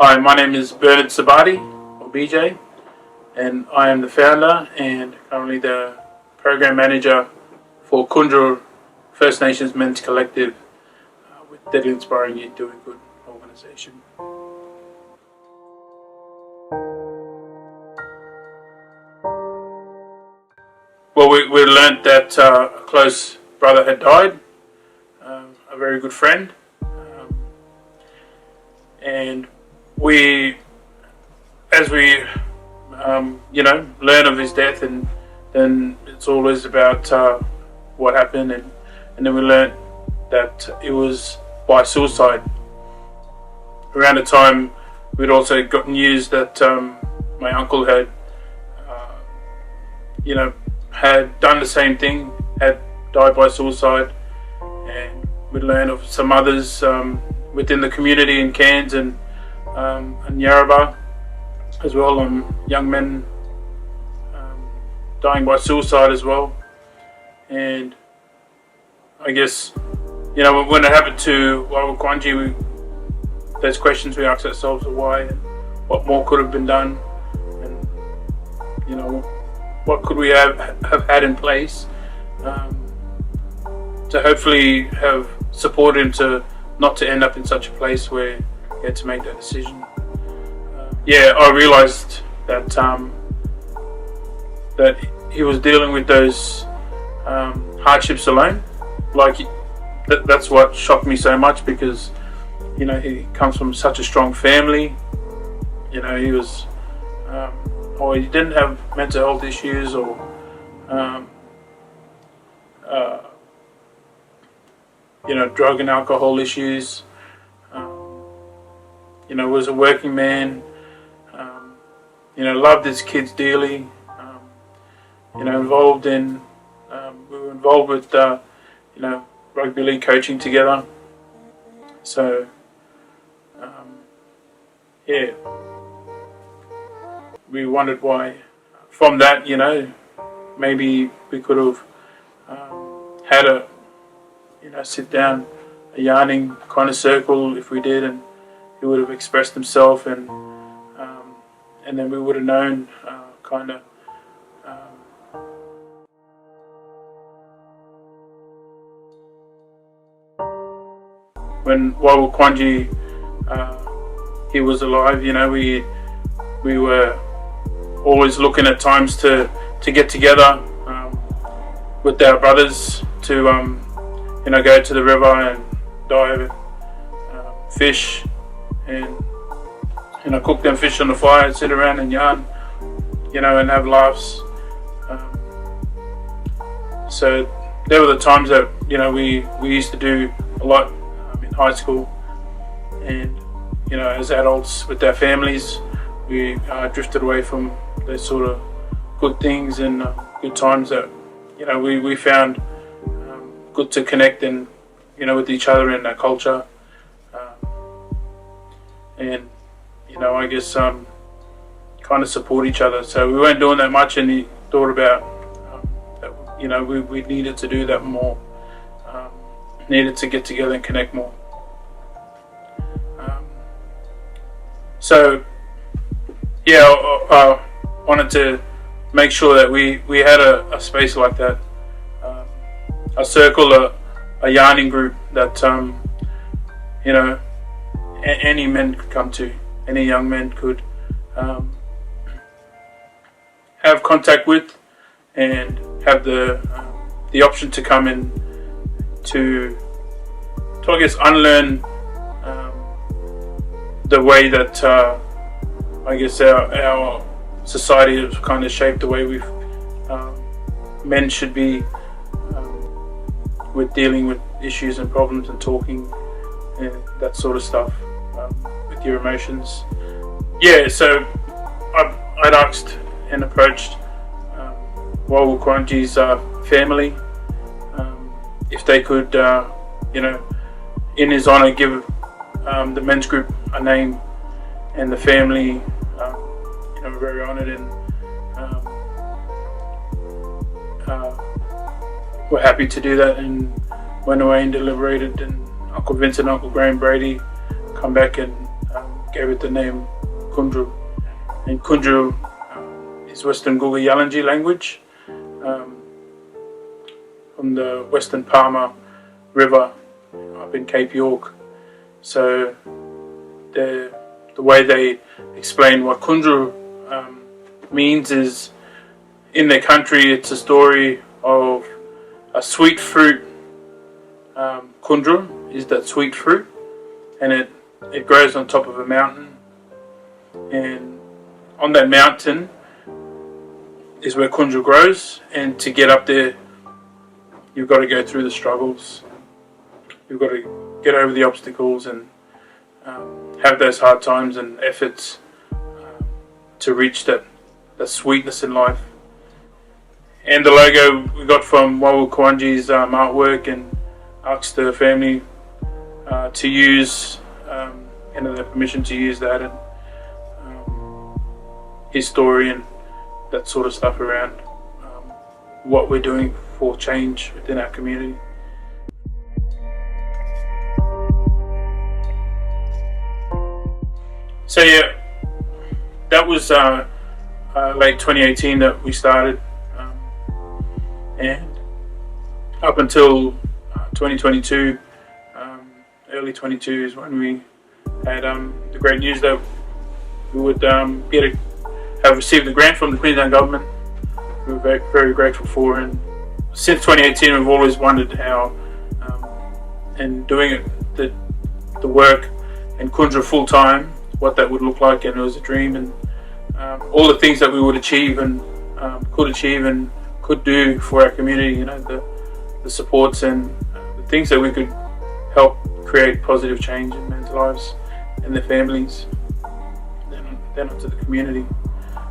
Hi, my name is Bernard Sabati, or BJ, and I am the founder and currently the program manager for Kunjur First Nations Men's Collective with Deadly Inspiring Youth Doing Good organisation. Well, we learnt that a close brother had died, a very good friend, and as we learn of his death, and then it's always about what happened, and then we learned that it was by suicide. Around the time, we'd also got news that my uncle had had done the same thing, had died by suicide, and we'd learned of some others within the community in CAIRNS and Yarrabah as well, young men dying by suicide as well. And I guess, when it happened to Wawakwanji, those questions we asked ourselves are why, and what more could have been done, and what could we have had in place to hopefully have supported him to not to end up in such a place where he had to make that decision. I realised that that he was dealing with those hardships alone. That's what shocked me so much, because he comes from such a strong family. He was or he didn't have mental health issues or drug and alcohol issues. Was a working man. Loved his kids dearly. We were involved with rugby league coaching together. So we wondered why. From that, maybe we could have had a sit down, a yarning kind of circle if we did, and he would have expressed himself, and then we would have known when Wawakwanji he was alive. We were always looking at times to get together with our brothers to go to the river and dive, fish, and cook them fish on the fire, sit around and yarn, and have laughs. So there were the times that we used to do a lot in high school, and as adults with our families, we drifted away from those sort of good things and good times that we found good to connect and with each other and our culture, and I guess kind of support each other. So we weren't doing that much, and he thought about that we needed to do that more, needed to get together and connect more. I wanted to make sure that we had a space like that, a circle, a yarning group that any men could come to, any young men could have contact with, and have the option to come in to I guess unlearn the way that I guess our society has kind of shaped the way men should be with dealing with issues and problems and talking and that sort of stuff with your emotions. So I'd asked and approached Wawakwanji's family if they could, in his honour, give the men's group a name, and the family were very honoured, and were happy to do that, and went away and deliberated, and Uncle Vincent and Uncle Graham Brady come back and gave it the name Kunjur. And Kunjur is Western Guga Yalanji language from the Western Palmer River up in Cape York. So the way they explain what Kunjur means is, in their country, it's a story of a sweet fruit. Kunjur is that sweet fruit, and it grows on top of a mountain, and on that mountain is where Kunjur grows, and to get up there you've got to go through the struggles, you've got to get over the obstacles and have those hard times and efforts to reach that sweetness in life. And the logo we got from Wawu Kwanji's artwork, and asked the family to use, their permission to use that, and his story and that sort of stuff around what we're doing for change within our community. So yeah, that was late 2018 that we started, and up until 2022, early 22 is when we had the great news that we would have received a grant from the Queensland government. We were very, very grateful for, and since 2018 we've always wondered how, and doing it, the work in Kunjur full time, what that would look like, and it was a dream, and all the things that we would achieve and could do for our community, the supports and the things that we could help create positive change in men's lives and their families, then onto the community.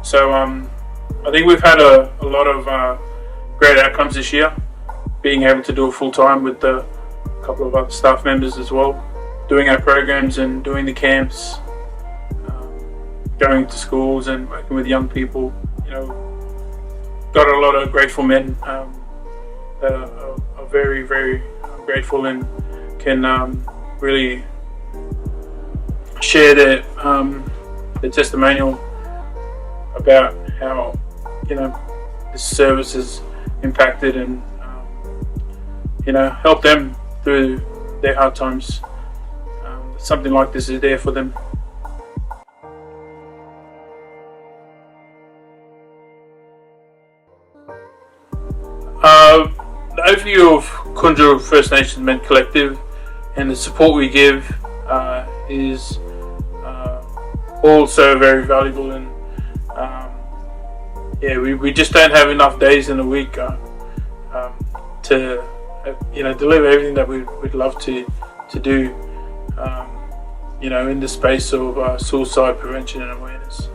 So I think we've had a lot of great outcomes this year, being able to do it full time with a couple of other staff members as well, doing our programs and doing the camps, going to schools and working with young people. Got a lot of grateful men that are very, very grateful and can really share their testimonial about how this service has impacted and helped them through their hard times. Something like this is there for them. The overview of Kunjur First Nations Men Collective and the support we give is also very valuable, and we just don't have enough days in a week to deliver everything that we'd love to do in the space of suicide prevention and awareness.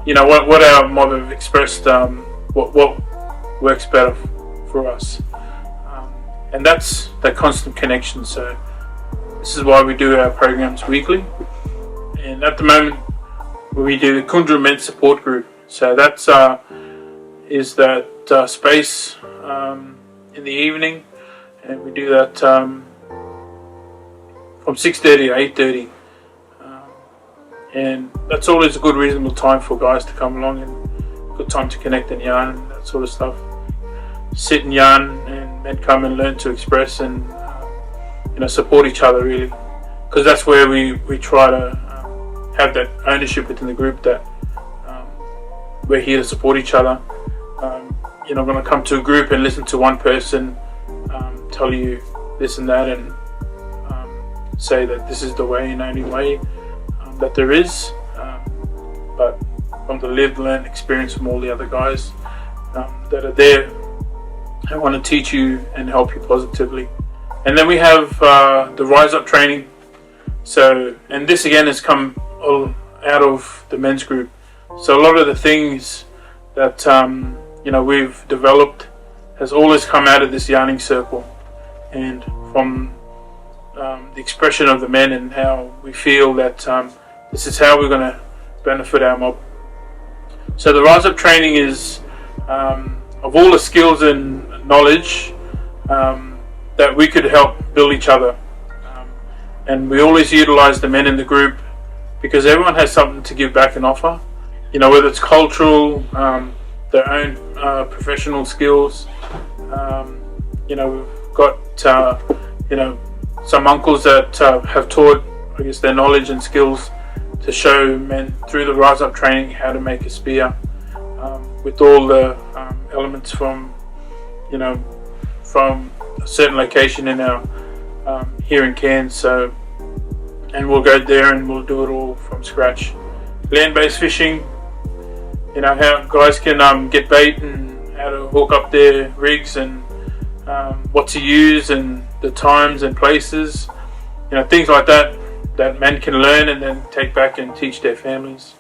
What our mob have expressed, what works better for us, and that's that constant connection. So this is why we do our programs weekly, and at the moment we do the Kunjur Men's Support Group. So that's is that space in the evening, and we do that from 6:30 to 8:30, and that's always a good reasonable time for guys to come along and good time to connect and yarn and that sort of stuff. Sit and yarn, and men come and learn to express and support each other, really, because that's where we try to have that ownership within the group, that we're here to support each other. You're not going to come to a group and listen to one person tell you this and that and say that this is the way and only way that there is, but from the lived, learned experience from all the other guys that are there, I want to teach you and help you positively. And then we have the Rise Up training. So, and this again has come all out of the men's group. So a lot of the things that we've developed has always come out of this yarning circle, and from the expression of the men and how we feel that this is how we're going to benefit our mob. So the Rise Up training is of all the skills and knowledge that we could help build each other, and we always utilize the men in the group because everyone has something to give back and offer. You know, whether it's cultural, their own professional skills. You know, we've got you know, some uncles that have taught, I guess, their knowledge and skills to show men through the Rise Up training how to make a spear, with all the elements from, you know, from a certain location in our here in Cairns. So, and we'll go there and we'll do it all from scratch. Land-based fishing, you know, how guys can get bait and how to hook up their rigs and what to use and the times and places, you know, things like that that men can learn and then take back and teach their families.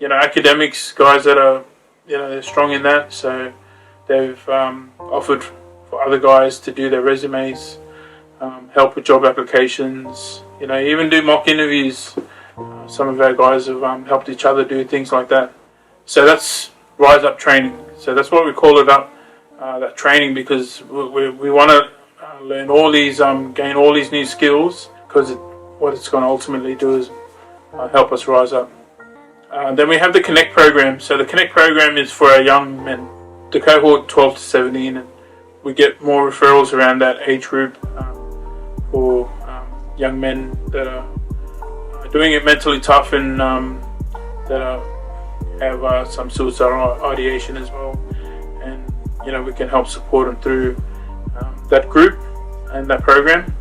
You know, academics, guys that are, you know, they're strong in that, so they've offered for other guys to do their resumes, help with job applications, you know, even do mock interviews. Some of our guys have helped each other do things like that. So that's Rise Up training. So that's what we call it up, that training, because we want to learn all these, gain all these new skills, because what it's going to ultimately do is help us rise up. Then we have the Connect program. So the Connect program is for our young men, the cohort 12 to 17, and we get more referrals around that age group for young men that are doing it mentally tough and that have some suicidal ideation as well. And, you know, we can help support them through that group and that program.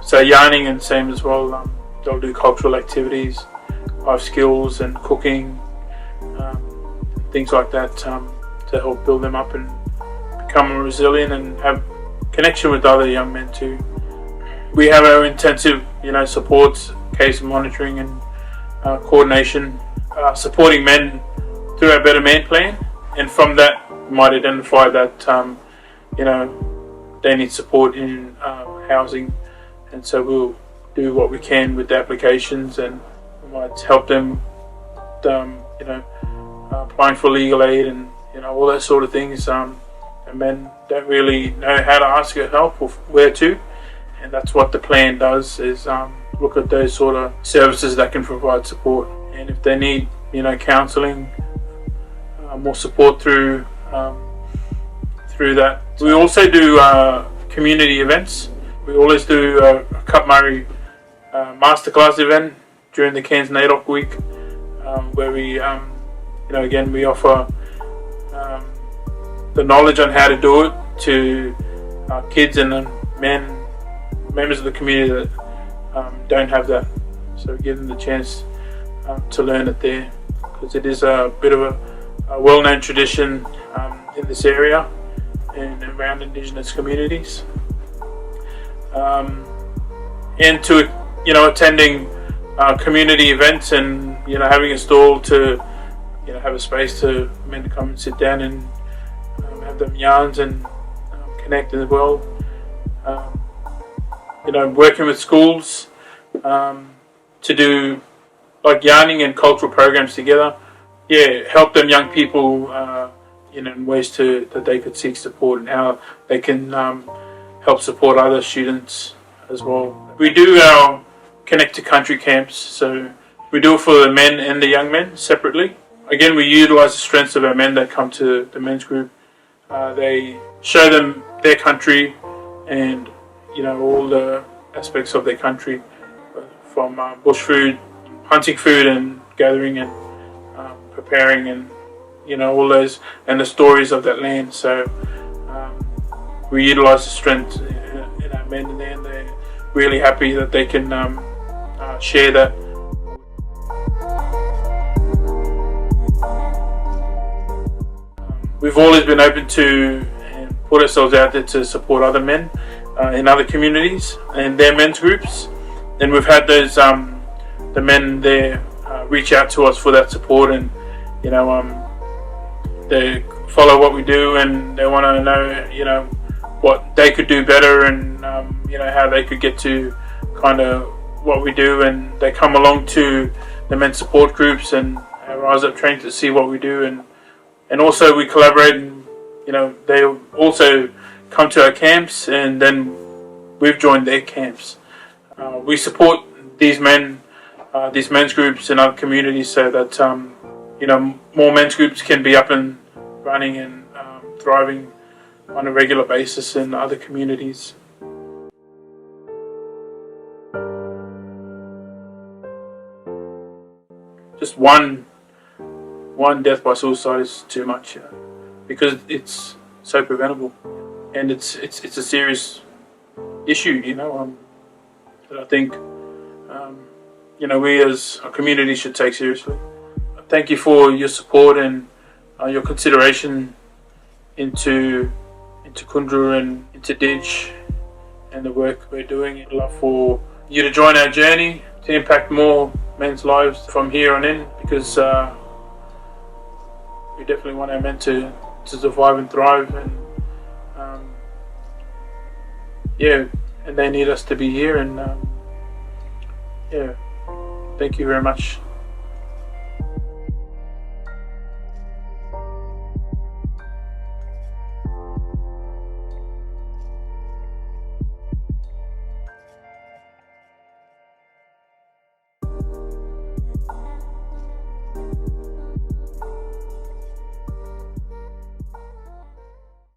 So yarning and same as well, they'll do cultural activities, life skills and cooking, things like that, to help build them up and become more resilient and have connection with other young men too. We have our intensive, you know, supports, case monitoring and coordination, supporting men through our Better Man plan, and from that we might identify that you know, they need support in housing, and so we'll do what we can with the applications, and we might help them, you know, applying for legal aid and, you know, all that sort of things. And men don't really know how to ask for help or where to, and that's what the plan does, is look at those sort of services that can provide support. And if they need, you know, counselling, more support through that. We also do community events. We always do a Cup Murray masterclass event during the Cairns NAIDOC week, where we, you know, again, we offer the knowledge on how to do it to kids and members of the community that don't have that. So we give them the chance to learn it there, because it is a bit of a well-known tradition in this area and around Indigenous communities. And to, you know, attending community events and, you know, having a stall to, you know, have a space to men to come and sit down and have them yarns and connect as well. You know, working with schools to do like yarning and cultural programs together. Yeah, help them young people, you know, in ways that they could seek support and how they can help support other students as well. We do our Connect to Country camps, so we do it for the men and the young men separately. Again, we utilise the strengths of our men that come to the men's group. They show them their country and, you know, all the aspects of their country, from bush food, hunting food and gathering and preparing, and, you know, all those, and the stories of that land. So we utilise the strength in our men, and they're really happy that they can share that. We've always been open to and put ourselves out there to support other men in other communities and their men's groups, and we've had those the men there reach out to us for that support, and, you know, they follow what we do and they want to know, you know, what they could do better, and you know, how they could get to kind of what we do, and they come along to the men's support groups and Rise Up training to see what we do, and also we collaborate, and, you know, they also come to our camps, and then we've joined their camps. We support these men these men's groups in other communities, so that more men's groups can be up and running and thriving on a regular basis in other communities. Just one death by suicide is too much, because it's so preventable, and it's a serious issue, that I think we as a community should take seriously. Thank you for your support and your consideration into Kunjur and into Didge and the work we're doing. I'd love for you to join our journey to impact more men's lives from here on in, because we definitely want our men to survive and thrive, and and they need us to be here, and thank you very much.